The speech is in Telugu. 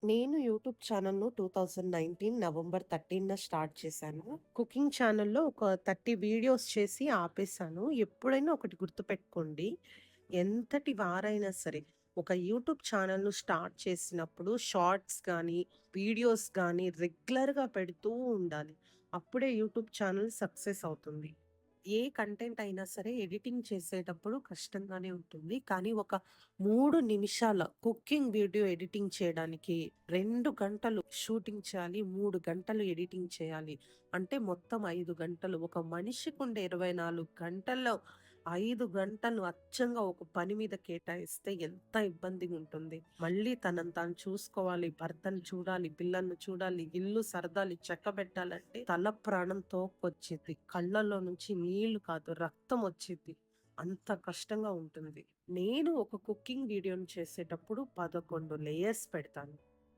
నేను యూట్యూబ్ ఛానల్‌ను 2019 నవంబర్ 13న స్టార్ట్ చేశాను. కుకింగ్ ఛానల్‌లో ఒక 30 వీడియోస్ చేసి ఆపేసాను. ఎప్పుడైనా ఒకటి గుర్తుపెట్టుకోండి. ఎంతటి వారైనా సరే, ఒక యూట్యూబ్ ఛానల్‌ను స్టార్ట్ చేసినప్పుడు షార్ట్స్ గానీ, వీడియోస్ గానీ రెగ్యులర్‌గా పెడుతూ ఉండాలి. అప్పుడే యూట్యూబ్ ఛానల్ సక్సెస్ అవుతుంది. ఏ కంటెంట్ అయినా సరే ఎడిటింగ్ చేసేటప్పుడు కష్టంగానే ఉంటుంది. కానీ ఒక 3 నిమిషాల కుకింగ్ వీడియో ఎడిటింగ్ చేయడానికి 2 గంటలు షూటింగ్ చేయాలి. 3 గంటలు ఎడిటింగ్ చేయాలి. అంటే మొత్తం 5 గంటలు. ఒక మనిషికుండే 24 గంటల్లో 5 గంటలు అచ్చంగా ఒక పని మీద కేటాయిస్తే ఎంత ఇబ్బందిగుంటుంది. మళ్ళీ తనని తాను చూసుకోవాలి, భర్తను చూడాలి, పిల్లల్ని చూడాలి, ఇల్లు సర్దాలి, చక్కబెట్టాలంటే తల ప్రాణం తోక్కొచ్చిద్ది. కళ్ళల్లో నుంచి నీళ్లు కాదు రక్తం వచ్చిద్ది. అంత కష్టంగా ఉంటుంది. నేను ఒక కుకింగ్ వీడియోని చేసేటప్పుడు 11 లేయర్స్ పెడతాను.